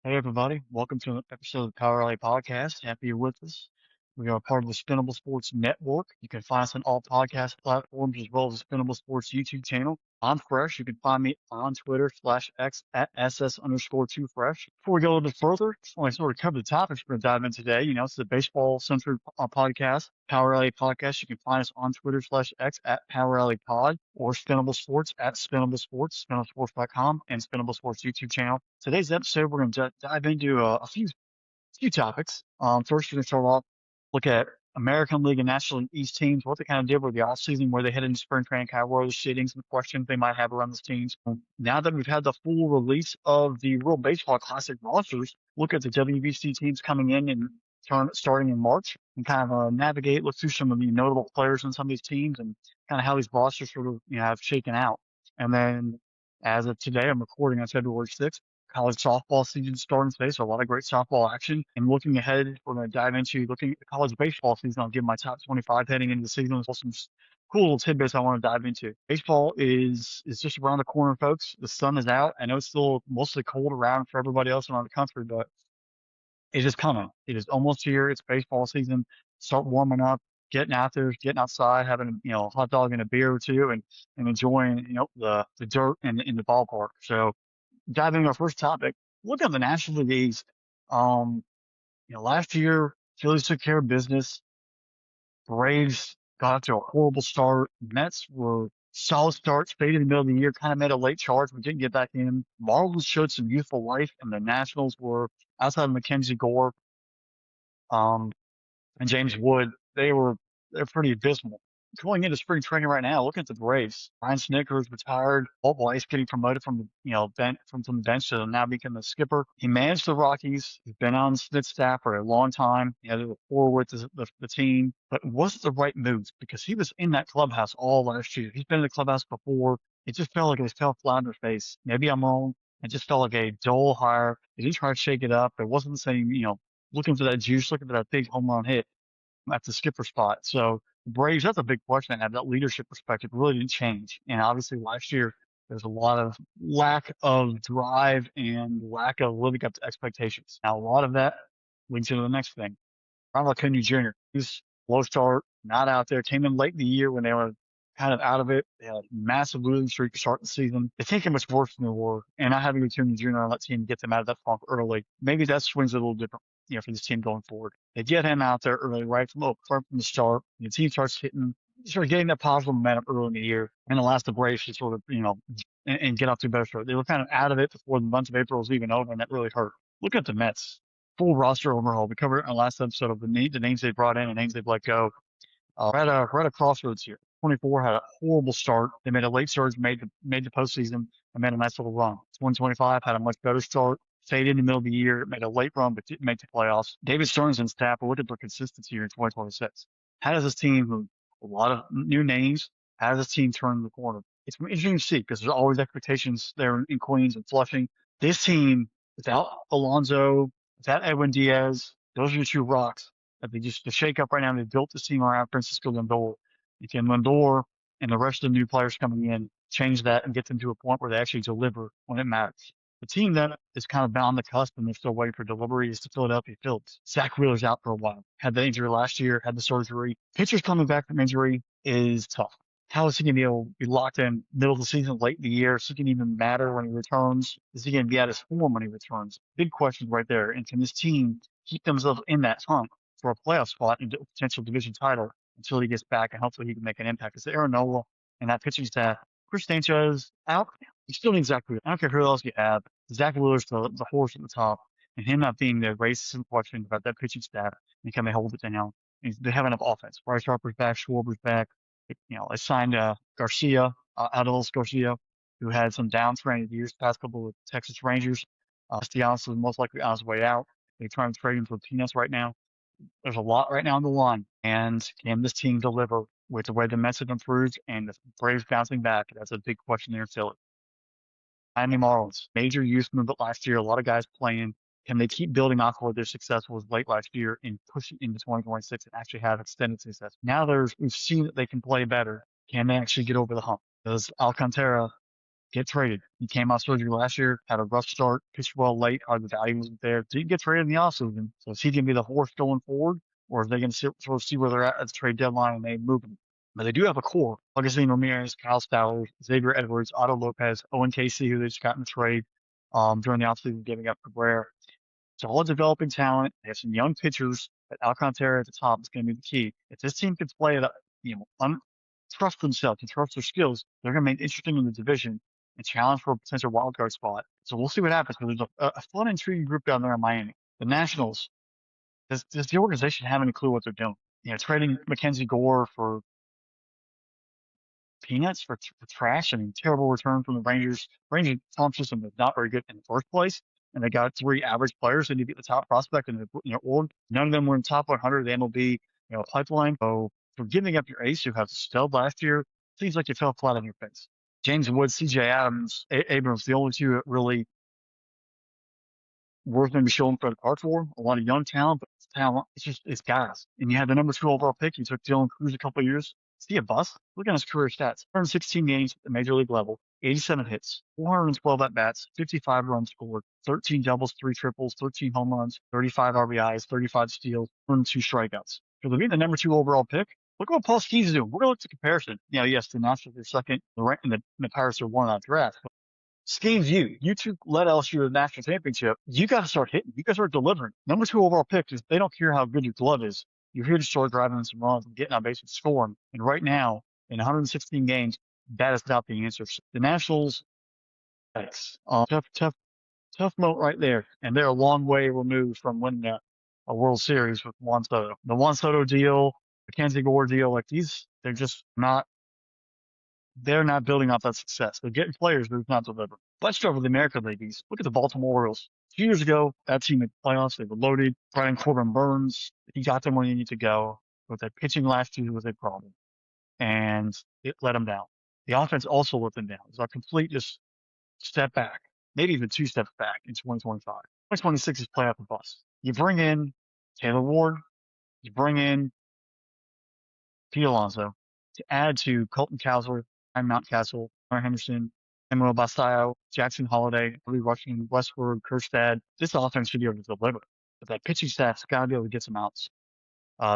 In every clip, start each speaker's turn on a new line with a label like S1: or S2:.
S1: Hey everybody, welcome to an episode of the Power Alley Podcast. Happy you're with us. We are part of the Spinnable Sports Network. You can find us on all podcast platforms as well as the Spinnable Sports YouTube channel. I'm Fresh. You can find me on Twitter/X at SS_2Fresh. Before we go a little bit further, just want to sort of cover the topics we're going to dive in today. It's the baseball centered podcast, Power Alley Podcast. You can find us on Twitter/X at Power Alley Pod or Spinnable Sports at Spinnable Sports, SpinnableSports.com, and Spinnable Sports YouTube channel. Today's episode, we're going to dive into a few topics. First, we're going to start off, look at American League and National League East teams, what they kind of did with the offseason, where they head into spring training, kind of where the shootings and questions they might have around those teams. Now that we've had the full release of the World Baseball Classic rosters, look at the WBC teams coming in and starting in March and kind of look through some of the notable players on some of these teams and kind of how these rosters sort of have shaken out. And then as of today, I'm recording on February 6th. College softball season starting today, so a lot of great softball action. And looking ahead, we're going to dive into looking at the college baseball season. I'll give my top 25 heading into the season with some cool little tidbits I want to dive into. Baseball is just around the corner, folks. The sun is out. I know it's still mostly cold around for everybody else around the country, but it is coming. It is almost here. It's baseball season. Start warming up, getting out there, getting outside, having a hot dog and a beer or two, and enjoying the dirt in the ballpark. So diving into our first topic, look at the National League East. Last year, Phillies took care of business. Braves got to a horrible start. Mets were solid starts, faded in the middle of the year, kind of made a late charge, but didn't get back in. Marlins showed some youthful life, and the Nationals were outside of Mackenzie Gore, um, and James Wood. They're pretty abysmal. Going into spring training right now, look at the Braves. Ryan Snickers retired. Walt Weiss getting promoted from the bench to now become the skipper. He managed the Rockies. He's been on Smith's staff for a long time. He had a rapport with the team, but it wasn't the right moves because he was in that clubhouse all last year. He's been in the clubhouse before. It just felt like it fell flat in their face. Maybe I'm wrong. It just felt like a dull hire. They didn't try to shake it up. It wasn't the same, looking for that juice, looking for that big home run hit at the skipper spot. So the Braves, that's a big question. Have that leadership perspective really didn't change. And obviously last year, there's a lot of lack of drive and lack of living up to expectations. Now, a lot of that leads into the next thing. Ronald Acuna Jr., he's low start, not out there, came in late in the year when they were kind of out of it. They had a massive losing streak to start the season. They think it much worse than they were. And not having Acuna Jr. on that team get them out of that funk early, maybe that swings a little different, for this team going forward. They get him out there early, right from the start. The team starts getting that positive momentum early in the year, and allows the Braves to sort of, and get off to a better start. They were kind of out of it before the month of April was even over, and that really hurt. Look at the Mets. Full roster overhaul. We covered it in our last episode of the names they brought in and names they've let go. We're at a crossroads here. 24 had a horrible start. They made a late surge, made the postseason, and made a nice little run. 2025 had a much better start, faded in the middle of the year, made a late run, but didn't make the playoffs. David Stearns and staff are looking for consistency here in 2026. How does this team, with a lot of new names, how does this team turn the corner? It's interesting to see because there's always expectations there in Queens and Flushing. This team, without Alonso, without Edwin Diaz, those are your two rocks. The shake up right now, they built this team around Francisco Lindor. You can Lindor and the rest of the new players coming in change that and get them to a point where they actually deliver when it matters. The team that is kind of on the cusp and they're still waiting for delivery is the Philadelphia Phillies. Zach Wheeler's out for a while. Had the injury last year, had the surgery. Pitchers coming back from injury is tough. How is he going to be able to be locked in middle of the season, late in the year? Is he going to even matter when he returns? Is he going to be at his form when he returns? Big questions right there. And can this team keep themselves in that hunt for a playoff spot and a potential division title until he gets back and hopefully he can make an impact? Because Aaron Nola and that pitching staff, Chris Sanchez out. You still need Zach Wheeler. I don't care who else you have. Zach Wheeler's the horse at the top, and him not being there raises some questions about that pitching staff and can they hold it down? And they have enough offense. Bryce Harper's back, Schwarber's back. They signed Garcia, Adolis Garcia, who had some downtrending years past couple with Texas Rangers. Castellanos is most likely on his way out. They're trying to trade him for peanuts right now. There's a lot right now on the line, and can this team deliver with the way the Mets have improved and the Braves bouncing back? That's a big question there in Philly. Miami Marlins, major youth movement last year, a lot of guys playing. Can they keep building off what their success was late last year and push it into 2026 and actually have extended success? Now we've seen that they can play better. Can they actually get over the hump? Does Alcantara get traded. He came out surgery last year, had a rough start, pitched well late. Are the value wasn't there? Didn't get traded in the offseason. So is he going to be the horse going forward, or are they going to sort of see where they're at the trade deadline and they move him? But they do have a core. Augustine Ramirez, Kyle Stowers, Xavier Edwards, Otto Lopez, Owen Casey, who they just got in the trade during the offseason, giving up Cabrera. It's all developing talent. They have some young pitchers, but Alcantara at the top is going to be the key. If this team can play at trust themselves and trust their skills, they're going to make it interesting in the division and challenge for a potential wild card spot. So we'll see what happens. But there's a fun, intriguing group down there in Miami. The Nationals. Does the organization have any clue what they're doing? Trading Mackenzie Gore for peanuts for trash. I mean, terrible return from the Rangers. Rangers farm system is not very good in the first place, and they got three average players and you get the top prospect in the org. None of them were in top 100 of the MLB pipeline. So for giving up your ace who has stud last year, seems like you fell flat on your face. James Wood, C.J. Adams, Abrams, the only two that really worth maybe showing for the park for. A lot of young talent, but it's guys. And you had the number 2 overall pick. You took Dylan Cruz a couple of years. Is he a bust? Look at his career stats. 116 games at the major league level, 87 hits, 412 at bats, 55 runs scored, 13 doubles, 3 triples, 13 home runs, 35 RBIs, 35 steals, 102 strikeouts. So to be the number 2 overall pick, look what Paul Skeens is doing. We're going to look at the comparison. Yes, the Nationals are second, the Pirates are 1 on draft. Schemes you two led LSU to the national championship. You got to start hitting. You got to start delivering. Number 2 overall pick is they don't care how good your glove is. You're here to start driving some runs and getting on base and scoring. And right now, in 116 games, that is not the answer. The Nationals, thanks. Tough moat right there. And they're a long way removed from winning a World Series with Juan Soto. The Juan Soto deal, Mackenzie Gore deal, like these, they're not building off that success. They're getting players, but it's not delivering. Let's start with the American League East. Look at the Baltimore Orioles. 2 years ago, that team in the playoffs, they were loaded. Brian Corbin Burns, he got them where he needed to go. But their pitching last year was a problem. And it let them down. The offense also let them down. It's a complete just step back, maybe even 2 steps back in 2025. 2026 is playoff and bust. You bring in Taylor Ward, you bring in Pete Alonso to add to Colton Cowser, Mountcastle, Aaron Henderson, Emmanuel Bastayo, Jackson Holiday, Lee Rushing, Westward, Kerstad. This offense should be able to deliver. But that pitching staff's got to be able to get some outs.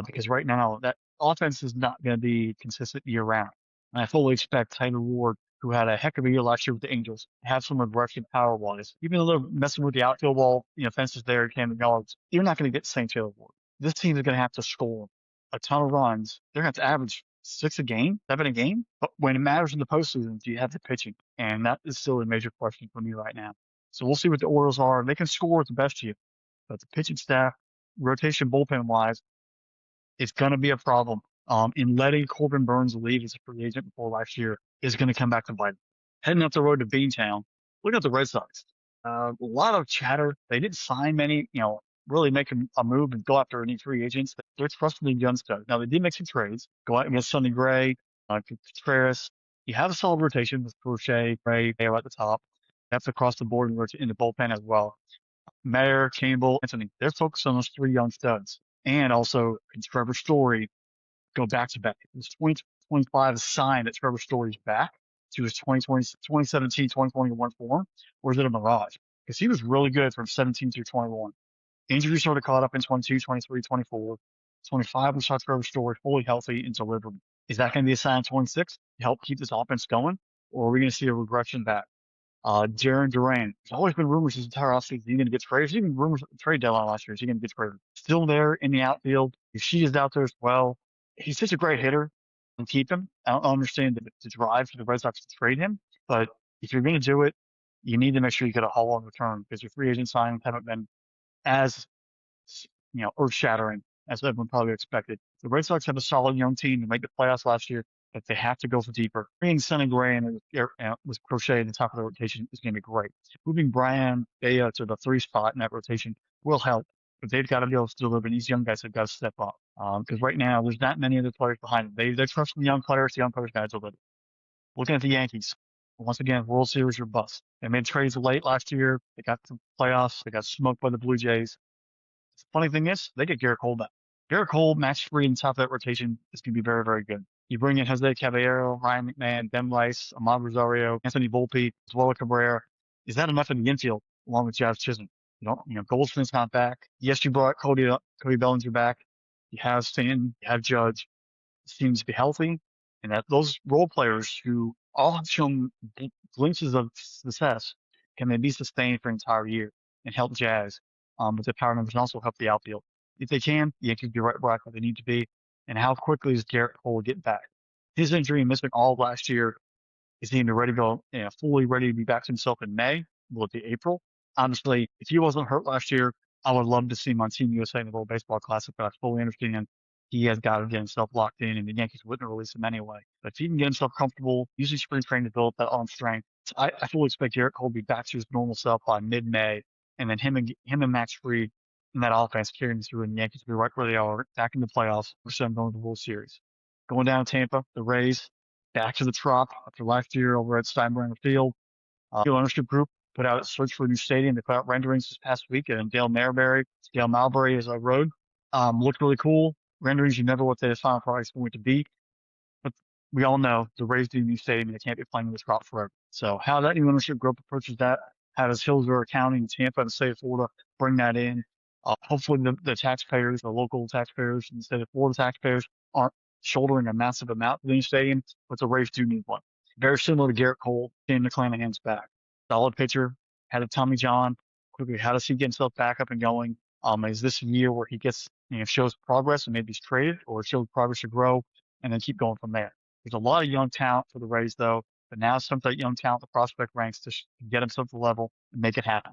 S1: Because right now, that offense is not going to be consistent year round. And I fully expect Taylor Ward, who had a heck of a year last year with the Angels, to have some regression power wise. Even though they're messing with the outfield wall, fences there, Camden Yards, you're not going to get the same Taylor Ward. This team is going to have to score a ton of runs. They're going to have to average 6 a game, 7 a game. But when it matters in the postseason, do you have the pitching? And that is still a major question for me right now. So we'll see what the Orioles are. They can score at the best year, but the pitching staff, rotation bullpen wise, it's going to be a problem. In letting Corbin Burns leave as a free agent before last year is going to come back to bite. Heading up the road to Beantown, look at the Red Sox. A lot of chatter. They didn't sign many, really make a move and go after any free agents. They're trusting the young studs. Now, they did make some trades. Go out against Sonny Gray, Contreras. You have a solid rotation with Crochet, Gray, Bayo at the top. That's across the board in the bullpen as well. Mayer, Campbell, Anthony. They're focused on those 3 young studs. And also, Trevor Story go back to back. It's 2025 is signed that Trevor Story's back to his 2017, 2021 form, or is it a mirage? Because he was really good from 17 through 21. Injuries sort of caught up in 22, 23, 24. 25, we saw Trevor Story fully healthy and delivering. Is that going to be a sign 26 to help keep this offense going? Or are we going to see a regression back? Jaron Duran. There's always been rumors his entire offseason. Is he going to get traded? There's even rumors at the trade deadline last year. Is he going to get traded? Still there in the outfield. She is out there as well. He's such a great hitter and keep him. I don't understand the drive for the Red Sox to trade him, but if you're going to do it, you need to make sure you get a haul on return because your free agent signings haven't been as, earth shattering as everyone probably expected. The Red Sox have a solid young team to make the playoffs last year, but they have to go for deeper. Bringing Sonny Gray and with Crochet at the top of the rotation is going to be great. Moving Brian Bayo to the 3 spot in that rotation will help, but they've got to be able to deliver. These young guys have got to step up because right now there's not many other players behind them. They're trusting the young players. The young players got to deliver. Looking at the Yankees, once again, World Series or bust. They made trades late last year. They got to the playoffs. They got smoked by the Blue Jays. The funny thing is, they get Garrett Cole back. Garrett Cole, match free in the top of that rotation, is going to be very, very good. You bring in Jose Caballero, Ryan McMahon, Ben Rice, Ahmad Rosario, Anthony Volpe, Zola Cabrera. Is that enough in the infield along with Jazz Chisholm? Goldsmith's not back. Yes, you brought Cody Bellinger back. You have Stanton, you have Judge. Seems to be healthy, and that those role players who all have shown glimpses of success can they be sustained for an entire year and help Jazz with the power numbers and also help the outfield. If they can, the Yankees be right back where they need to be. And how quickly is Garrett Cole get back? His injury and missing all of last year is he ready to go, fully ready to be back to himself in May? Will it be April? Honestly, if he wasn't hurt last year, I would love to see him on Team USA in the World Baseball Classic, but I fully understand he has got to get himself locked in, and the Yankees wouldn't release him anyway. But if he can get himself comfortable, using spring training to build up that arm strength, I fully expect Garrett Cole to be back to his normal self by mid-May, and then him and Max Fried in that offense carrying through, and the Yankees will be right where they are, back in the playoffs, for some going to the World Series. Going down to Tampa, the Rays, back to the Trop after last year over at Steinbrenner Field. The ownership group put out a search for a new stadium. They put out renderings this past week, and Dale Malbury is a road. Looked really cool. Renderings, you never what the final product is going to be. But we all know the Rays need a new stadium and they can't be playing this route forever. So how that new ownership group approaches that, how does Hillsborough County and Tampa and the state of Florida bring that in? Hopefully the taxpayers, the local taxpayers and the state of Florida taxpayers aren't shouldering a massive amount for the new stadium, but the Rays do need one. Very similar to Garrett Cole, Shane McClanahan's back. Solid pitcher, had a Tommy John. Quickly, how does he get himself back up and going? Is this a year where he gets, shows progress and maybe he's traded, or shows progress to grow and then keep going from there? There's a lot of young talent for the Rays, though, but now some of that young talent, the prospect ranks to get himself to the level and make it happen.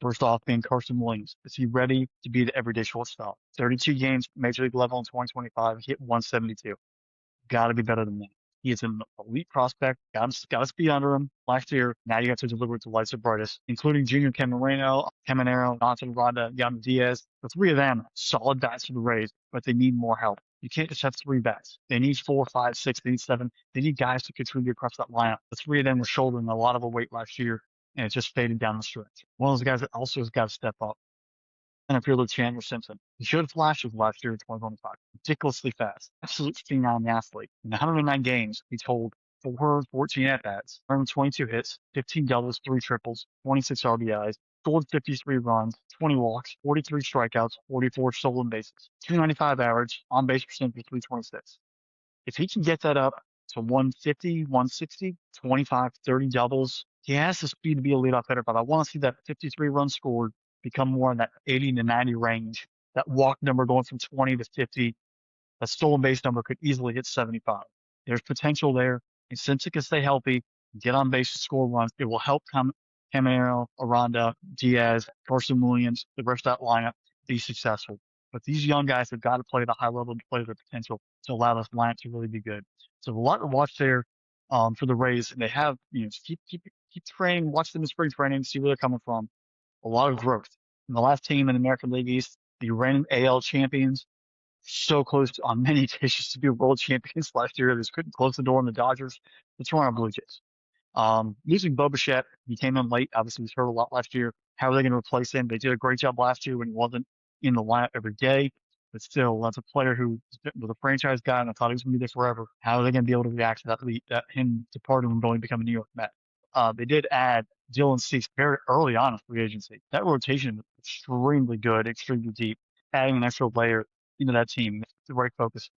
S1: First off, being Carson Williams. Is he ready to be the everyday shortstop? 32 games, major league level in 2025, he hit 172. Got to be better than that. He is an elite prospect. Got to speed under him last year. Now you got to deliver to lights of brightest, including Junior Caminero, Jonathan Ronda, Yandy Diaz. The three of them, solid bats for the Rays, but they need more help. You can't just have three bats. They need 4, 5, 6. They need 7. They need guys to contribute across that lineup. The three of them were shouldering a lot of the weight last year, and it just faded down the stretch. One of those guys that also has got to step up. And fielder Chandler Simpson. He showed flashes last year in 2025. Ridiculously fast. Absolute phenom athlete. In 109 games, he's held 414 at-bats, 122 hits, 15 doubles, 3 triples, 26 RBIs, scored 53 runs, 20 walks, 43 strikeouts, 44 stolen bases, 295 average, on-base percentage 326. If he can get that up to 150, 160, 25, 30 doubles, he has the speed to be a leadoff hitter, but I want to see that 53 runs scored become more in that 80 to 90 range. That walk number going from 20 to 50. That stolen base number could easily hit 75. There's potential there. And since it can stay healthy, get on base and score runs, it will help Caminero, Aranda, Diaz, Carson Williams, the rest of that lineup be successful. But these young guys have got to play at a high level to play their potential to allow this lineup to really be good. So a lot to watch there for the Rays. And they have, keep training, watch them in spring training, see where they're coming from. A lot of growth. And the last team in the American League East, the reigning AL champions, so close on many occasions to be world champions last year. They just couldn't close the door on the Dodgers, the Toronto Blue Jays. Losing Bo Bichette, he came in late. Obviously, he was hurt a lot last year. How are they going to replace him? They did a great job last year when he wasn't in the lineup every day. But still, that's a player who was a franchise guy, and I thought he was going to be there forever. How are they going to be able to react to that him departing and going to become a New York Met? They did add Dylan Cease very early on in free agency. That rotation was extremely good, extremely deep. Adding an extra layer into that team, that's the right focus.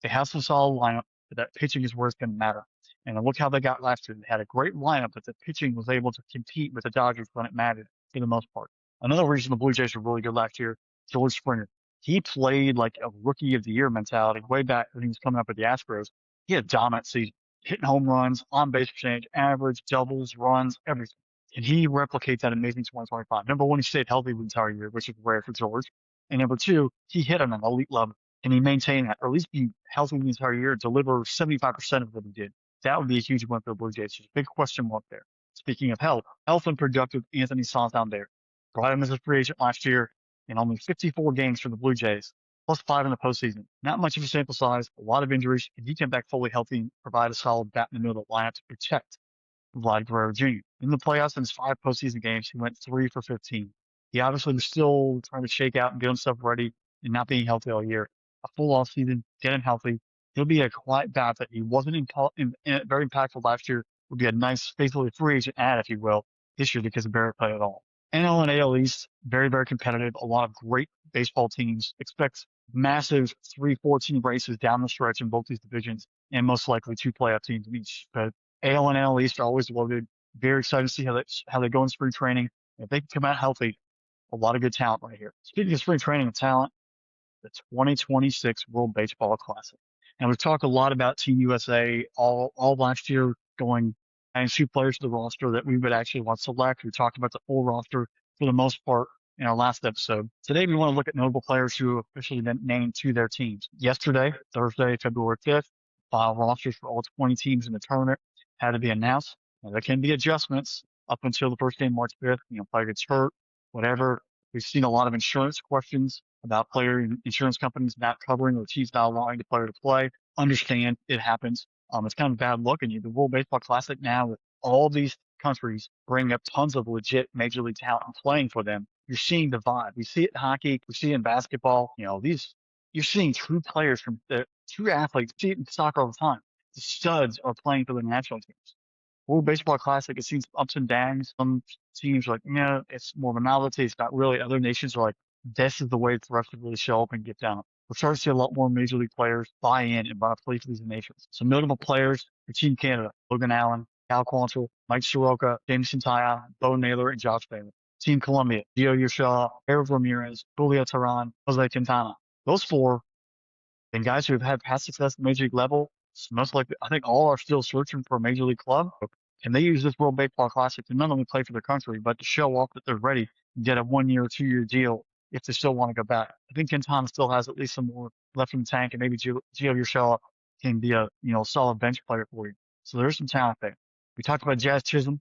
S1: They have some solid lineup, but that pitching is where it's going to matter. And look how they got last year. They had a great lineup, but the pitching was able to compete with the Dodgers when it mattered for the most part. Another reason the Blue Jays were really good last year, George Springer. He played like a rookie of the year mentality way back when he was coming up with the Astros. He had a dominant season, hitting home runs, on base percentage, average, doubles, runs, everything. And he replicates that amazing 2025. Number one, he stayed healthy the entire year, which is rare for George. And number two, he hit on an elite level. And he maintained that, or at least be healthy the entire year, deliver 75% of what he did. That would be a huge win for the Blue Jays. There's a big question mark there. Speaking of health and productive Anthony Santander. Brought him as a free agent last year in only 54 games for the Blue Jays, plus 5 in the postseason. Not much of a sample size, a lot of injuries. If he came back fully healthy and provide a solid bat in the middle of the lineup to protect Vlad Guerrero Jr. In the playoffs, in his 5 postseason games, he went 3 for 15. He obviously was still trying to shake out and get himself ready and not being healthy all year. A full off season, get him healthy, He'll be a quiet bat that he wasn't very impactful last year. Would be a nice, basically free agent add, if you will, this year because of Barrett play at all. NL and AL East, very, very competitive. A lot of great baseball teams. Expect massive 3-4 team races down the stretch in both these divisions, and most likely 2 playoff teams in each. But AL and NL East are always loaded. Very excited to see how they go in spring training. If they can come out healthy, a lot of good talent right here. Speaking of spring training and talent, the 2026 World Baseball Classic. And we've talked a lot about Team USA all last year, going adding 2 players to the roster that we would actually want to select. We talked about the full roster for the most part in our last episode. Today, we want to look at notable players who have officially been named to their teams. Yesterday, Thursday, February 5th, final rosters for all 20 teams in the tournament had to be announced. Now, there can be adjustments up until the first game, March 5th. Player gets hurt, whatever. We've seen a lot of insurance questions about player insurance companies not covering or teams not allowing the player to play. Understand it happens. It's kind of a bad look. And the World Baseball Classic now, with all these countries bringing up tons of legit major league talent and playing for them, you're seeing the vibe. We see it in hockey. We see it in basketball. You're seeing true players from the true athletes. You see it in soccer all the time. The studs are playing for the national teams. World Baseball Classic, it seems ups and downs. Some teams are like, it's more of a novelty. It's not really. Other nations are like, this is the way for us to really show up and get down. We're starting to see a lot more major league players buy in and want to play for these nations. Some notable players for Team Canada: Logan Allen, Cal Quantrill, Mike Soroka, Jameson Taya, Bo Naylor, and Josh Bailey. Team Colombia: Gio Urshela, Harold Ramirez, Julio Teheran, Jose Quintana. Those 4 and guys who have had past success at the major league level, most likely, I think all are still searching for a major league club. And they use this World Baseball Classic to not only play for their country, but to show off that they're ready and get a 1-year or 2-year deal if they still want to go back. I think Quintana still has at least some more left in the tank, and maybe Gio Urshela can be a solid bench player for you. So there's some talent there. We talked about Jazz Chisholm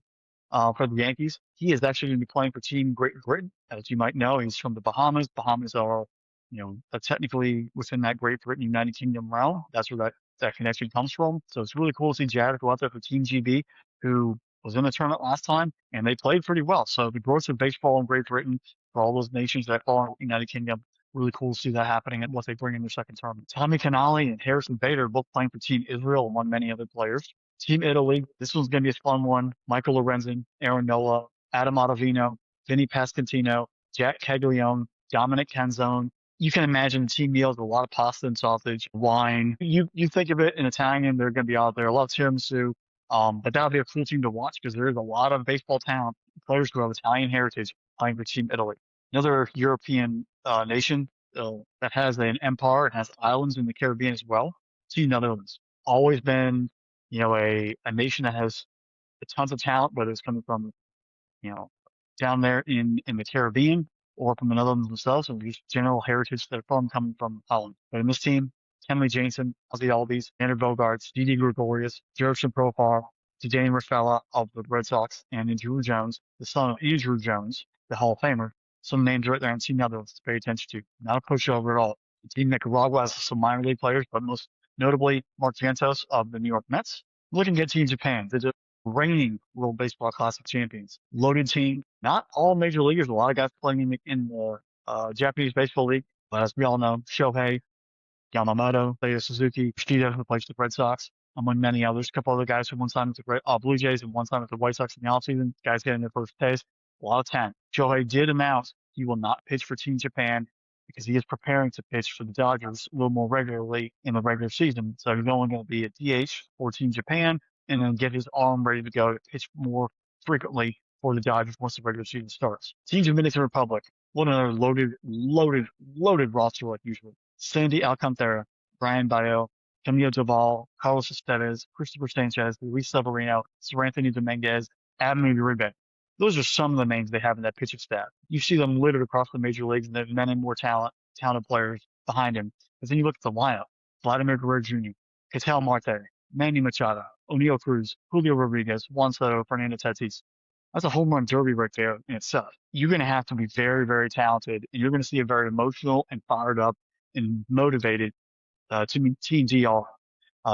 S1: for the Yankees. He is actually going to be playing for Team Great Britain. As you might know, he's from the Bahamas. Bahamas are technically within that Great Britain United Kingdom realm. That's where that connection comes from. So it's really cool to see Jared go out there for Team GB, who was in the tournament last time, and they played pretty well. So the growth of baseball in Great Britain for all those nations that fall in the United Kingdom, really cool to see that happening and what they bring in their second tournament. Tommy Canali and Harrison Bader both playing for Team Israel, among many other players. Team Italy, this one's going to be a fun one. Michael Lorenzen, Aaron Nola, Adam Ottavino, Vinny Pasquantino, Jack Caglione, Dominic Canzone. You can imagine team meals with a lot of pasta and sausage, wine. You think of it in Italian, they're going to be out there. A lot of tiramisu. But that'll be a cool team to watch because there is a lot of baseball talent, players who have Italian heritage playing for Team Italy. Another European nation that has an empire and has islands in the Caribbean as well. Team Netherlands. Always been, a nation that has tons of talent, whether it's coming from, down there in the Caribbean or from the Netherlands themselves, or just general heritage that are coming from Holland. But in this team, Kenley Jansen, Ozzy Albies, Xander Bogaerts, Didi Gregorius, Jurickson Profar, Danny Rafella of the Red Sox, and Andrew Jones, the son of Andrew Jones, the Hall of Famer. Some names right there on Team Netherlands to pay attention to. Not a pushover at all. Team Nicaragua has some minor league players, but most notably Mark Vientos of the New York Mets. Looking at Team Japan, the reigning World Baseball Classic champions. Loaded team. Not all major leaguers. A lot of guys playing in the Japanese Baseball League. But as we all know, Shohei, Yamamoto, Seiya Suzuki, Yoshida, who plays the Red Sox, among many others. A couple other guys who one signed with the Blue Jays and one signed with the White Sox in the offseason. Guys getting their first taste. A lot of talent. Shohei did announce he will not pitch for Team Japan because he is preparing to pitch for the Dodgers a little more regularly in the regular season. So he's only going to be a DH for Team Japan and then get his arm ready to go to pitch more frequently for the Dodgers once the regular season starts. Team Dominican Republic. What another loaded roster like usual. Sandy Alcantara, Brian Bayo, Camilo Doval, Carlos Estevez, Christopher Sanchez, Luis Severino, Sir Anthony Dominguez, Adam Uribe. Those are some of the names they have in that pitching staff. You see them littered across the major leagues, and there's many more talented players behind him. But then you look at the lineup: Vladimir Guerrero Jr., Ketel Marte, Manny Machado, O'Neill Cruz, Julio Rodriguez, Juan Soto, Fernando Tatis. That's a home run derby right there in itself. You're going to have to be very, very talented, and you're going to see a very emotional and fired up and motivated Team DR.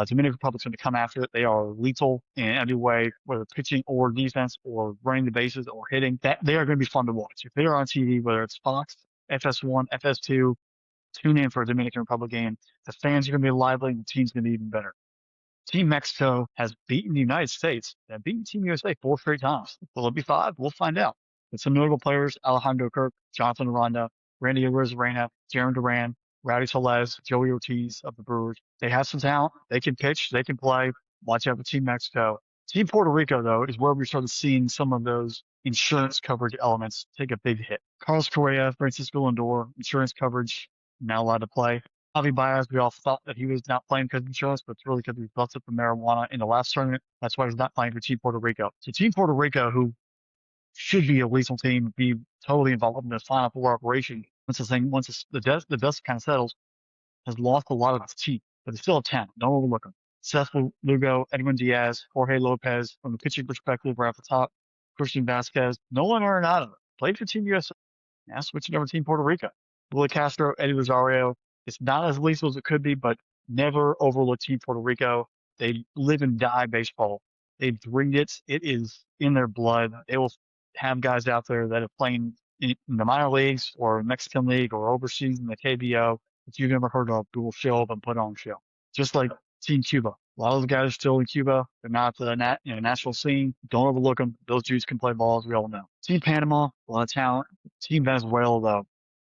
S1: Dominican Republic's going to come after it. They are lethal in every way, whether pitching or defense or running the bases or hitting. That they are going to be fun to watch. If they are on TV, whether it's Fox, FS1, FS2, Tune in for a Dominican Republic game. The fans are going to be lively and the team's going to be even better. Team Mexico has beaten the United States. They've beaten Team USA 4 straight times. Will it be 5? We'll find out. With some notable players, Alejandro Kirk, Jonathan Aranda, Randy Arozarena, Jaron Duran, Rowdy Tellez, Joey Ortiz of the Brewers. They have some talent. They can pitch. They can play. Watch out for Team Mexico. Team Puerto Rico, though, is where we started seeing some of those insurance coverage elements take a big hit. Carlos Correa, Francisco Lindor, insurance coverage, now allowed to play. Javi Baez, we all thought that he was not playing because of insurance, but it's really because he busted for marijuana in the last tournament. That's why he's not playing for Team Puerto Rico. So Team Puerto Rico, who should be a lethal team, be totally involved in this Final Four operation. Once the dust kind of settles, has lost a lot of its teeth, but it's still a talent. Don't overlook them. Seth Lugo, Edwin Diaz, Jorge Lopez, from the pitching perspective, right off the top, Christian Vasquez, Nolan Arenado, played for Team USA. Now switching over to Team Puerto Rico. Willie Castro, Eddie Rosario. It's not as lethal as it could be, but never overlook Team Puerto Rico. They live and die baseball. They breed it. It is in their blood. They will have guys out there that are playing in the minor leagues or Mexican League or overseas in the KBO that you've never heard of who will show up and put on a show. Just like Team Cuba. A lot of the guys are still in Cuba. They're not the national scene. Don't overlook them. Those dudes can play ball, as we all know. Team Panama, a lot of talent. Team Venezuela, though.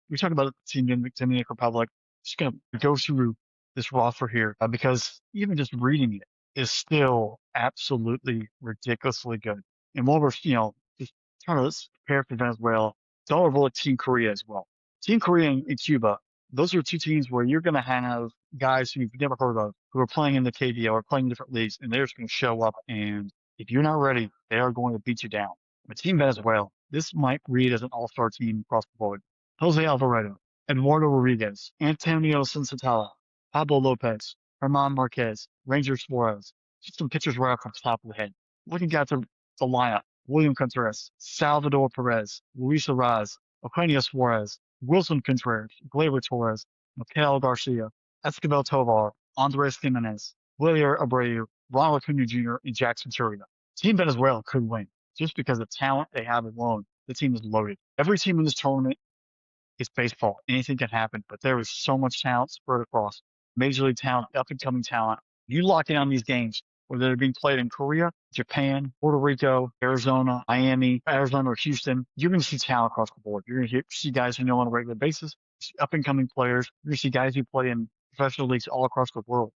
S1: We talk about Team Dominican Republic. Just going to go through this roster here because even just reading it is still absolutely ridiculously good. And while we're, just trying to prepare for Venezuela, don't overlook Team Korea as well. Team Korea and Cuba, those are two teams where you're going to have guys who you've never heard of who are playing in the KBO or playing in different leagues, and they're just going to show up. And if you're not ready, they are going to beat you down. But Team Venezuela, this might read as an all-star team across the board. Jose Alvarado, Eduardo Rodriguez, Antonio Sensatella, Pablo Lopez, Herman Marquez, Ranger Suarez. Just some pitchers right off the top of the head. Looking at the lineup, William Contreras, Salvador Perez, Luis Arraez, Eugenio Suarez, Wilson Contreras, Gleyber Torres, Miguel Garcia, Escobar Tovar, Andres Jimenez, Willier Abreu, Ronald Acuna Jr., and Jackson Churrier. Team Venezuela could win just because of the talent they have alone. The team is loaded. Every team in this tournament is baseball. Anything can happen, but there is so much talent spread across. Major league talent, up and coming talent. You lock in on these games, whether they're being played in Korea, Japan, Puerto Rico, Arizona, Miami, Arizona, or Houston, you're going to see talent across the board. You're going to see guys you know on a regular basis, up and coming players. You're going to see guys who play in professional leagues all across the world.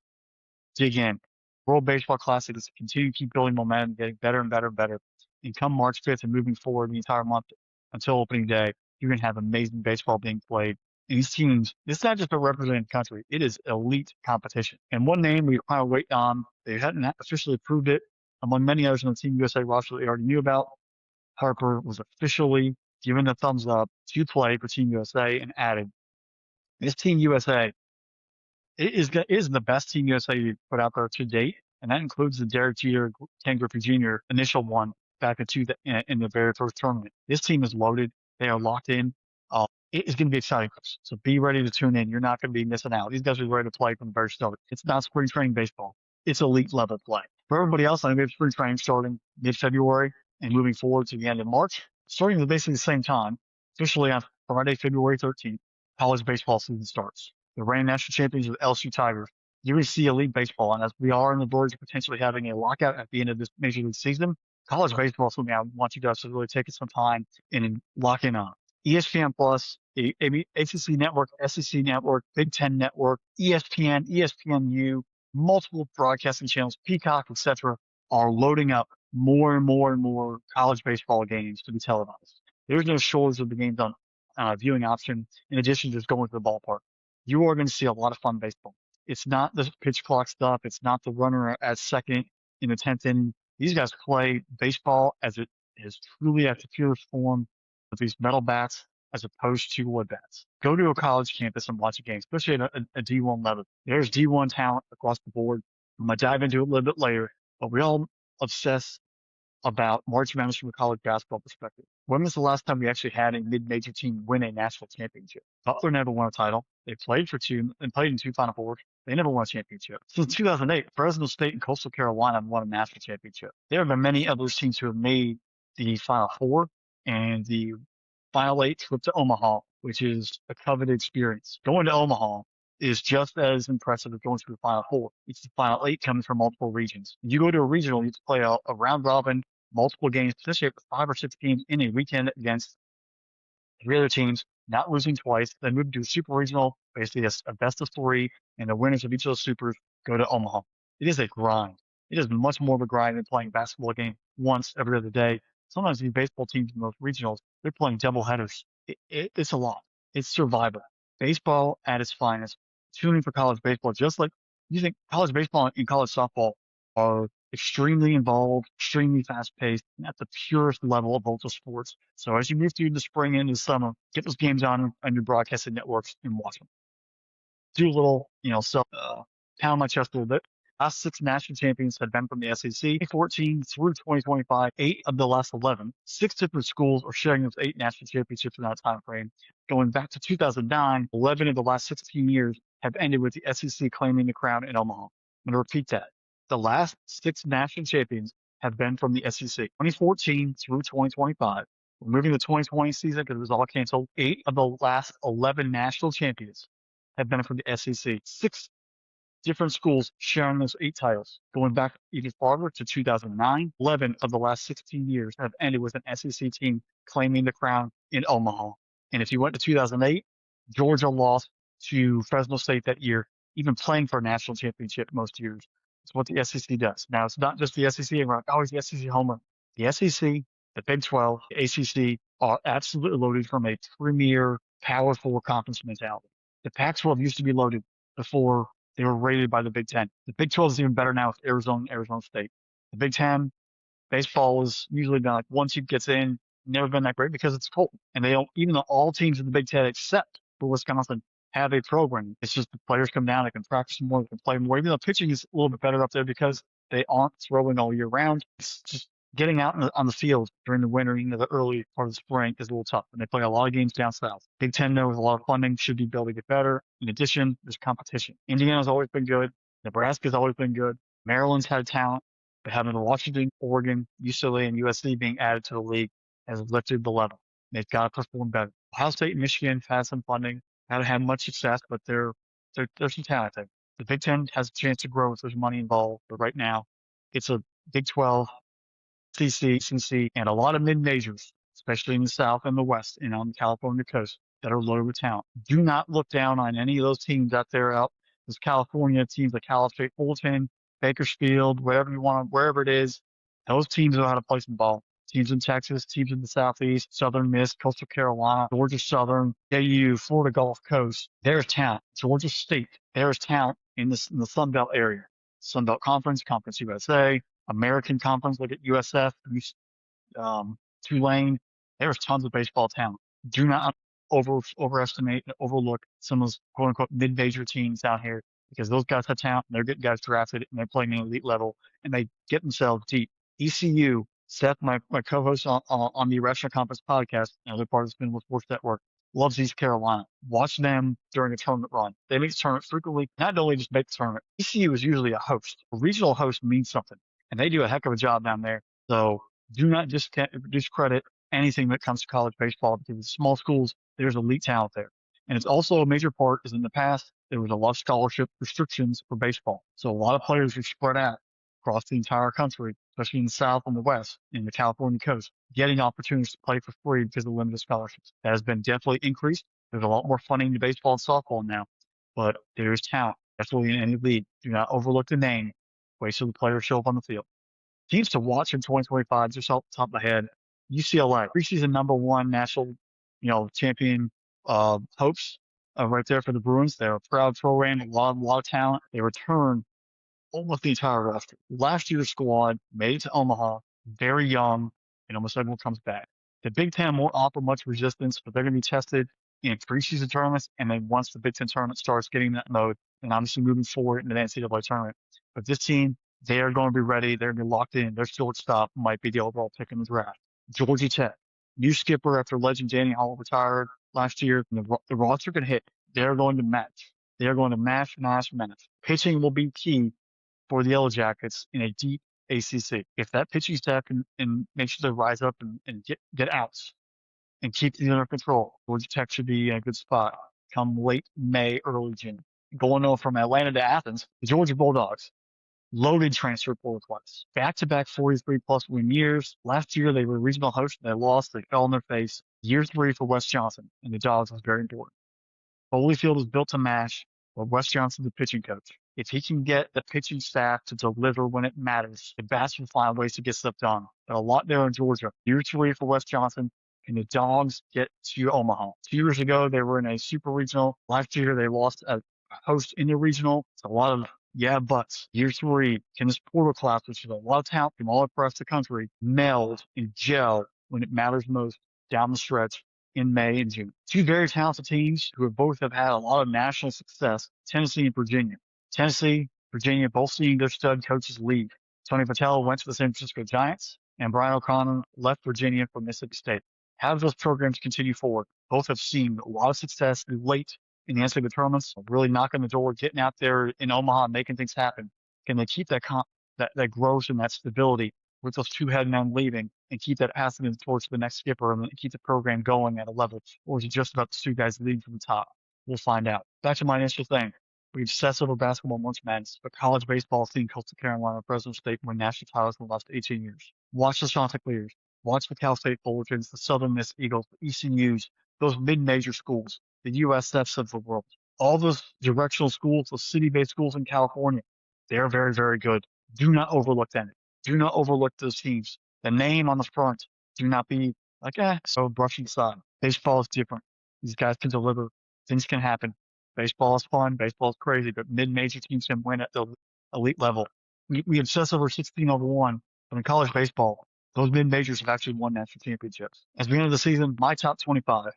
S1: Dig in. World Baseball Classic is to continue to keep building momentum, getting better and better and better. And come March 5th and moving forward the entire month until opening day, you're going to have amazing baseball being played. And these teams, it's not just a represented country. It is elite competition. And one name we kind of wait on, they hadn't officially approved it, among many others on the Team USA roster that they already knew about. Harper was officially given the thumbs up to play for Team USA and added. This Team USA is the best Team USA you've put out there to date, and that includes the Derek Jeter, Ken Griffey Jr. initial one back in the very first tournament. This team is loaded. They are locked in. It is going to be exciting. So be ready to tune in. You're not going to be missing out. These guys are ready to play from the very start. It's not spring training baseball. It's elite level play. For everybody else, I know we have spring training starting mid-February and moving forward to the end of March, starting at basically the same time. Officially on Friday, February 13th, college baseball season starts. The reigning national champions of LSU Tigers. You're going to see elite baseball, and as we are on the verge of potentially having a lockout at the end of this major league season, college baseball is something I want you guys to really take some time and lock in on. ESPN Plus, ACC Network, SEC Network, Big Ten Network, ESPN, ESPNU, multiple broadcasting channels, Peacock, etc., are loading up more and more and more college baseball games to be televised. There's no shortage of the games on viewing option in addition to just going to the ballpark. You are going to see a lot of fun baseball. It's not the pitch clock stuff. It's not the runner at second in the 10th inning. These guys play baseball as it is truly at the purest form with these metal bats as opposed to wood bats. Go to a college campus and watch a game, especially at a D1 level. There's D1 talent across the board. I'm going to dive into it a little bit later, but we all obsess about March Madness from a college basketball perspective. When was the last time we actually had a mid-major team win a national championship? Butler never won a title. They played in two Final Fours. They never won a championship. Since 2008, Fresno State and Coastal Carolina have won a national championship. There have been many other teams who have made the Final Four and the Final Eight trip to Omaha which is a coveted experience. Going to Omaha is just as impressive as going to the Final Four. It's the Final Eight coming from multiple regions. You go to a regional, you have to play a round robin, multiple games, potentially up to 5 or 6 games in a weekend against three other teams, not losing twice, then move to a super regional, basically a best of three, and the winners of each of those supers go to Omaha. It is a grind. It is much more of a grind than playing a basketball game once every other day. Sometimes these baseball teams in those regionals, they're playing double headers. It's a lot. It's survival. Baseball at its finest. Tuning for college baseball, just like you think college baseball and college softball are extremely involved, extremely fast paced, and at the purest level of both sports. So as you move through the spring and the summer, get those games on your broadcasting networks and watch them. Do a little, pound my chest a little bit. Last six national champions have been from the SEC, 2014 through 2025, 8 of the last 11. Six different schools are sharing those 8 national championships in that time frame. Going back to 2009, 11 of the last 16 years have ended with the SEC claiming the crown in Omaha. I'm going to repeat that. The last six national champions have been from the SEC, 2014 through 2025. We're moving to the 2020 season because it was all canceled. 8 of the last 11 national champions have been from the SEC. Six different schools sharing those 8 titles. Going back even farther to 2009, 11 of the last 16 years have ended with an SEC team claiming the crown in Omaha. And if you went to 2008, Georgia lost to Fresno State that year, even playing for a national championship most years. It's what the SEC does. Now, it's not just the SEC, and we're like, always the SEC homer. The SEC, the Big 12, the ACC are absolutely loaded from a premier Power Four conference mentality. The Pac-12 used to be loaded before they were rated by the Big Ten. The Big 12 is even better now with Arizona and Arizona State. The Big Ten, baseball is usually been like one team gets in, never been that great because it's cold. And they don't, even though all teams in the Big Ten except for Wisconsin have a program, it's just the players come down, they can practice more, they can play more. Even though pitching is a little bit better up there because they aren't throwing all year round. It's just getting out on the field during the winter, the early part of the spring is a little tough. And they play a lot of games down south. Big Ten, though, with a lot of funding, should be able to get better. In addition, there's competition. Indiana's always been good. Nebraska's always been good. Maryland's had talent. But having Washington, Oregon, UCLA, and USC being added to the league has lifted the level. They've got to perform better. Ohio State and Michigan have some funding, haven't had much success, but there's some talent there. The Big Ten has a chance to grow if there's money involved, but right now it's a Big 12, CC, and a lot of mid-majors, especially in the South and the West and on the California coast, that are loaded with talent. Do not look down on any of those teams out there. There's California teams like Cal State Fulton, Bakersfield, whatever you want, wherever it is. Those teams know how to play some ball. Teams in Texas, teams in the Southeast, Southern Miss, Coastal Carolina, Georgia Southern, KU, Florida Gulf Coast. There's talent. Georgia State, there's talent in the Sun Belt area. Sun Belt Conference, Conference USA, American Conference, look at USF, Tulane. There's tons of baseball talent. Do not overestimate and overlook some of those quote unquote mid-major teams out here because those guys have talent and they're getting guys drafted and they're playing at an elite level and they get themselves deep. ECU, Seth, my co-host on the Irrational Conference podcast, another part of the Spin Sports Network, loves East Carolina. Watch them during a tournament run. They make the tournament frequently, not only just make the tournament. ECU is usually a host. A regional host means something, and they do a heck of a job down there. So do not discredit anything that comes to college baseball because small schools, there's elite talent there. And it's also a major part is in the past, there was a lot of scholarship restrictions for baseball. So a lot of players were spread out across the entire country, especially in the South and the West, in the California coast, getting opportunities to play for free because of limited scholarships. That has been definitely increased. There's a lot more funding to baseball and softball now, but there's talent. Definitely in any league. Do not overlook the name. Wait till the players show up on the field. Teams to watch in 2025, just off the top of my head, UCLA, preseason #1 national, champion hopes right there for the Bruins. They're a proud program, a lot of talent. They return almost the entire roster. Last year's squad made it to Omaha, very young, and almost everyone comes back. The Big Ten won't offer much resistance, but they're going to be tested in preseason tournaments, and then once the Big Ten tournament starts getting that mode, and obviously moving forward into the NCAA tournament. But this team, they are going to be ready. They're going to be locked in. Their shortstop might be the overall pick in the draft. Georgia Tech, new skipper after legend Danny Hall retired last year. The roster can hit. They're going to match. They are going to match. Pitching will be key for the Yellow Jackets in a deep ACC. If that pitching staff can make sure they rise up and get outs, and keep things under control. Georgia Tech should be in a good spot come late May, early June. Going on from Atlanta to Athens, the Georgia Bulldogs loaded transfer portal twice. Back-to-back 43-plus win years. Last year, they were regional hosts. They lost. They fell on their face. Year 3 for Wes Johnson, and the Dogs was very important. Holyfield is built to match, but Wes Johnson's the pitching coach. If he can get the pitching staff to deliver when it matters, the bats will find ways to get stuff done. There's a lot there in Georgia. Year 3 for Wes Johnson, and the Dogs get to Omaha. 2 years ago, they were in a super regional. Last year, they lost a host in the regional. It's a lot of buts. Year 3, can this portal class, which is a lot of talent from all across the country, meld and gel when it matters most down the stretch in May and June. Two very talented teams who both have had a lot of national success, Tennessee and Virginia. Tennessee, Virginia, both seeing their stud coaches leave. Tony Patel went to the San Francisco Giants, and Brian O'Connor left Virginia for Mississippi State. How do those programs continue forward? Both have seen a lot of success late in the NCAA tournaments, really knocking the door, getting out there in Omaha, making things happen. Can they keep that growth and that stability with those two head men leaving and keep that passing the torch to the next skipper and keep the program going at a level? Or is it just about the two guys leading from the top? We'll find out. Back to my initial thing. We obsess over basketball amongst men, but college baseball has seen Coastal Carolina, Fresno State win national titles in the last 18 years. Watch the Chanticleers. Watch the Cal State Fullertons, the Southern Miss Eagles, the ECUs, those mid-major schools, the USFs of the world. All those directional schools, those city-based schools in California, they're very, very good. Do not overlook them. Do not overlook those teams. The name on the front, do not be like, so brushing aside. Baseball is different. These guys can deliver. Things can happen. Baseball is fun. Baseball is crazy, but mid-major teams can win at the elite level. We obsess over 16 over 1, but in college baseball, those mid-majors have actually won national championships. As we enter the season, my top 25.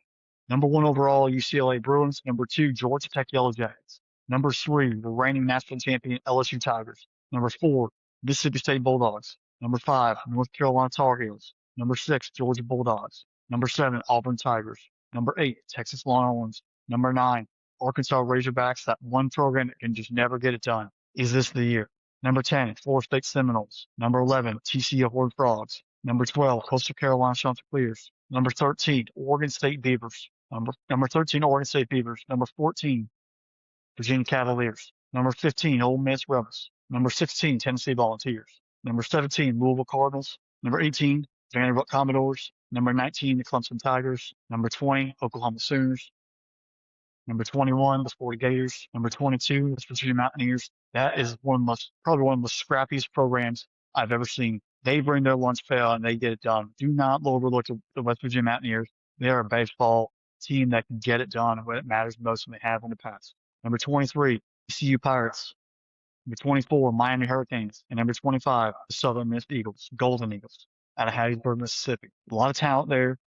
S1: Number 1 overall, UCLA Bruins. Number 2, Georgia Tech Yellow Jackets. Number 3, the reigning national champion LSU Tigers. Number 4, Mississippi State Bulldogs. Number 5, North Carolina Tar Heels. Number 6, Georgia Bulldogs. Number 7, Auburn Tigers. Number 8, Texas Longhorns. Number 9, Arkansas Razorbacks, that one program that can just never get it done. Is this the year? Number 10, Florida State Seminoles. Number 11, TCU Horned Frogs. Number 12, Coastal Carolina Chanticleers. Number 13, Oregon State Beavers. Number 13, Oregon State Beavers. Number 14, Virginia Cavaliers. Number 15, Ole Miss Rebels. Number 16, Tennessee Volunteers. Number 17, Louisville Cardinals. Number 18, Vanderbilt Commodores. Number 19, the Clemson Tigers. Number 20, Oklahoma Sooners. Number 21, the Florida Gators. Number 22, the Virginia Mountaineers. That is probably one of the most scrappiest programs I've ever seen. They bring their lunch pail and they get it done. Do not overlook the West Virginia Mountaineers. They are a baseball team that can get it done when it matters most, and they have in the past. Number 23, ECU Pirates. Number 24, Miami Hurricanes. And number 25, the Southern Miss Eagles, Golden Eagles, out of Hattiesburg, Mississippi. A lot of talent there.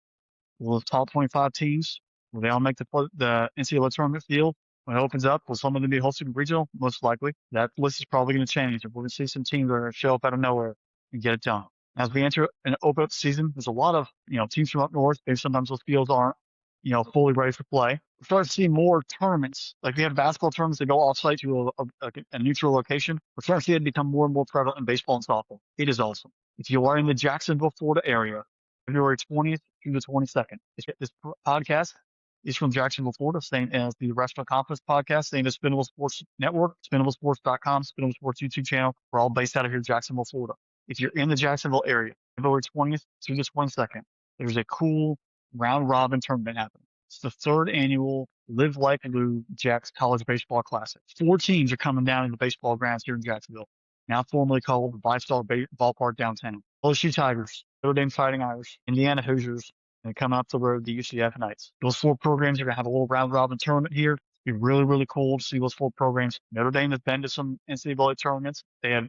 S1: Will the top 25 teams, will they all make the NCAA tournament field when it opens up? Will some of them be hosting regional? Most likely. That list is probably going to change. We're going to see some teams that are going to show up out of nowhere and get it done. As we enter an open up season, there's a lot of teams from up north. Maybe sometimes those fields aren't fully ready for play. We're starting to see more tournaments. Like we have basketball tournaments that go off-site to a neutral location. We're starting to see it become more and more prevalent in baseball and softball. It is awesome. If you are in the Jacksonville, Florida area, February 20th through the 22nd, this podcast is from Jacksonville, Florida, same as the Restaurant Conference podcast, same as Spinable Sports Network, SpinableSports.com, Spinable Sports YouTube channel. We're all based out of here, Jacksonville, Florida. If you're in the Jacksonville area, February 20th through the 22nd, there's a cool round robin tournament happening. It's the 3rd annual Live Like Lou Jacks College Baseball Classic. 4 teams are coming down in the baseball grounds here in Jacksonville, now formerly called the Five-Star Ballpark downtown. LSU Tigers, Notre Dame Fighting Irish, Indiana Hoosiers, and coming up the road, the UCF Knights. Those 4 programs are going to have a little round robin tournament here. It'd be really, really cool to see those 4 programs. Notre Dame has been to some NCAA tournaments. They have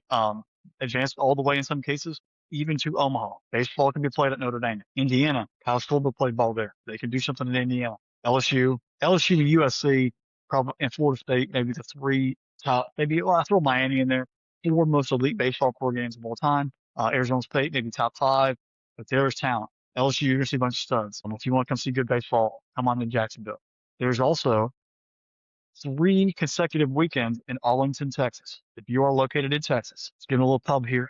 S1: advanced all the way in some cases, even to Omaha. Baseball can be played at Notre Dame. Indiana, Kyle Stolber played ball there. They can do something in Indiana. LSU, USC, probably, and Florida State, maybe the 3 top, I throw Miami in there. 4 most elite baseball programs of all time. Arizona State, maybe top 5, but there's talent. LSU, you're going to see a bunch of studs. If you want to come see good baseball, come on to Jacksonville. There's also 3 consecutive weekends in Arlington, Texas. If you are located in Texas, let's get a little pub here.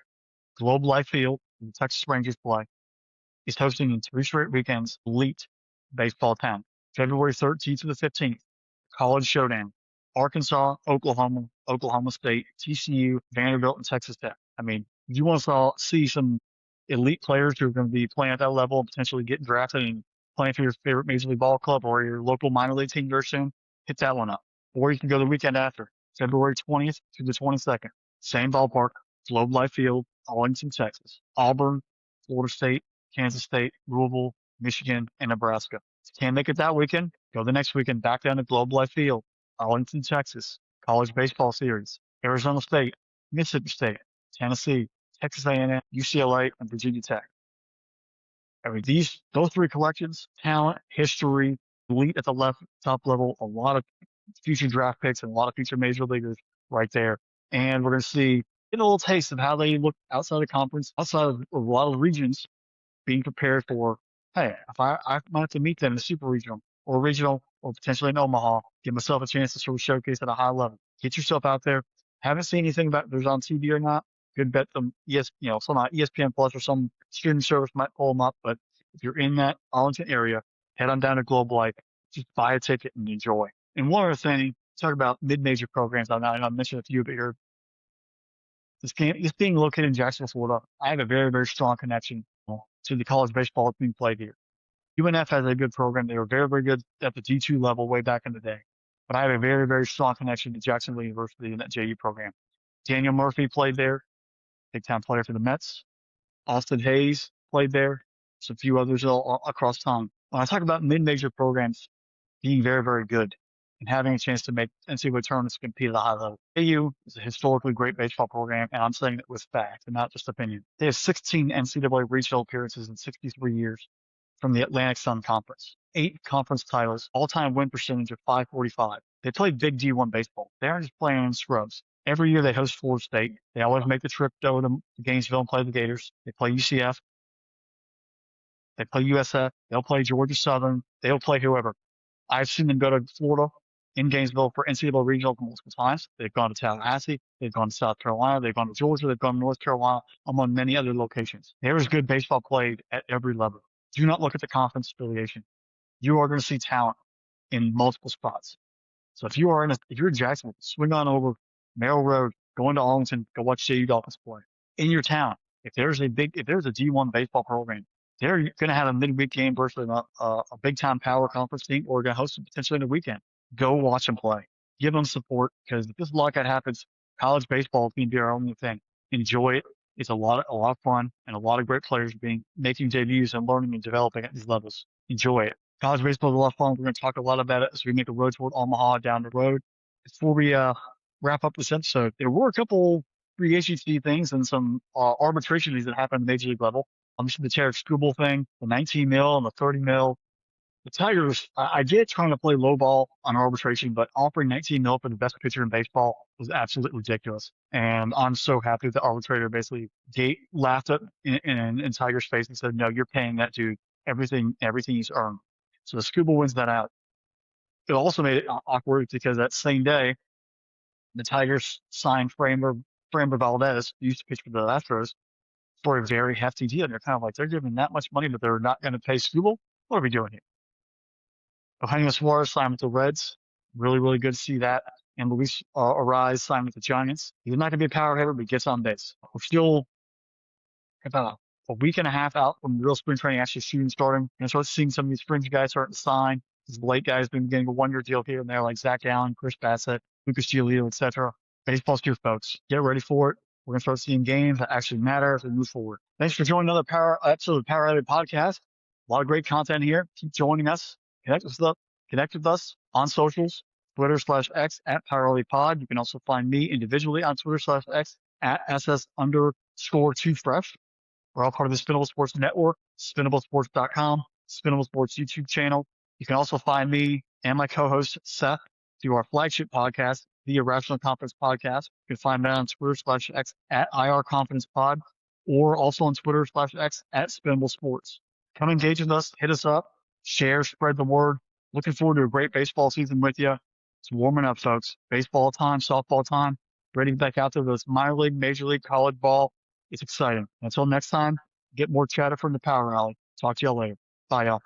S1: Globe Life Field, the Texas Rangers play, is hosting in 3 straight weekends elite baseball town. February 13th to the 15th, College Showdown. Arkansas, Oklahoma, Oklahoma State, TCU, Vanderbilt, and Texas Tech. I mean, if you want to see some elite players who are going to be playing at that level and potentially getting drafted and playing for your favorite Major League Ball club or your local minor league team very soon, hit that one up. Or you can go the weekend after, February 20th to the 22nd. Same ballpark, Globe Life Field, Arlington, Texas. Auburn, Florida State, Kansas State, Louisville, Michigan, and Nebraska. If you can't make it that weekend, go the next weekend back down to Globe Life Field, Arlington, Texas. College Baseball Series, Arizona State, Mississippi State, Tennessee, Texas A&M, UCLA, and Virginia Tech. I mean, those three collections, talent, history, elite at the top level, a lot of future draft picks and a lot of future major leaguers right there. And we're going to get a little taste of how they look outside the conference, outside of a lot of regions, being prepared for, hey, if I might have to meet them in the super regional or potentially in Omaha, give myself a chance to sort of showcase at a high level. Get yourself out there. Haven't seen anything about if there's on TV or not. Good bet them, some ESPN Plus or some streaming service might pull them up. But if you're in that Arlington area, head on down to Globe Life, just buy a ticket and enjoy. And one other thing, talk about mid-major programs. I mentioned a few, but this being located in Jacksonville, Florida, I have a very, very strong connection to the college baseball that's being played here. UNF has a good program. They were very, very good at the D2 level way back in the day. But I have a very, very strong connection to Jacksonville University in that JU program. Daniel Murphy played there, big-time player for the Mets. Austin Hayes played there. There's a few others all across town. When I talk about mid-major programs being very, very good and having a chance to make NCAA tournaments compete at a high level, AU is a historically great baseball program, and I'm saying it with fact and not just opinion. They have 16 NCAA regional appearances in 63 years from the Atlantic Sun Conference. 8 conference titles, all-time win percentage of .545. They play big D1 baseball. They aren't just playing in scrubs. Every year they host Florida State. They always make the trip over to Gainesville and play the Gators. They play UCF. They play USF. They'll play Georgia Southern. They'll play whoever. I've seen them go to Florida in Gainesville for NCAA regional multiple times. They've gone to Tallahassee. They've gone to South Carolina. They've gone to Georgia. They've gone to North Carolina, among many other locations. There is good baseball played at every level. Do not look at the conference affiliation. You are going to see talent in multiple spots. So if you're in Jacksonville, swing on over Merrill Road, go into Arlington, go watch JU Dolphins play. In your town, if there's a D1 baseball program, they're going to have a midweek game versus a big time power conference team, or going to host them potentially in the weekend. Go watch them play. Give them support, because if this lockout happens, college baseball is going to be our only thing. Enjoy it. It's a lot of fun, and a lot of great players making debuts and learning and developing at these levels. Enjoy it. College baseball is a lot of fun. We're going to talk a lot about it as we make a road toward Omaha down the road. Before we wrap up this episode, there were a couple free agency things and some arbitration fees that happened at the major league level. The Tarek Skubal thing, the 19 mil and the 30 mil. The Tigers, I get trying to play low ball on arbitration, but offering 19 mil for the best pitcher in baseball was absolutely ridiculous. And I'm so happy the arbitrator basically laughed up in Tiger's face and said, no, you're paying that dude everything he's earned. So the Skubal wins that out. It also made it awkward because that same day, the Tigers signed Framber Valdez, who used to pitch for the Astros, for a very hefty deal. And you're kind of like, they're giving that much money, but they're not going to pay Skubal? What are we doing here? Eugenio Suarez signed with the Reds. Really, really good to see that. And Luis Ariz signed with the Giants. He's not going to be a power hitter, but he gets on base. We're still about a week and a half out from real spring training actually shooting starting. And so seeing some of these fringe guys starting to sign. These late guys been getting a 1-year deal here and there, like Zach Allen, Chris Bassett, Lucas Giolito, etc. Baseball's here, folks. Get ready for it. We're going to start seeing games that actually matter as we move forward. Thanks for joining another episode of Power Alley Podcast. A lot of great content here. Keep joining us. Connect with us on socials, Twitter/X at Power Alley Pod. You can also find me individually on Twitter/X at SS_2fresh. We're all part of the Spinnable Sports Network, spinnablesports.com, Spinnable Sports YouTube channel. You can also find me and my co-host Seth through our flagship podcast, the Irrational Confidence Podcast. You can find that on Twitter/X at IR Confidence Pod, or also on Twitter/X at Spinnable Sports. Come engage with us, hit us up, share, spread the word. Looking forward to a great baseball season with you. It's warming up, folks. Baseball time, softball time. Ready to back out to those minor league, major league, college ball. It's exciting. Until next time, get more chatter from the Power Alley. Talk to y'all later. Bye, y'all.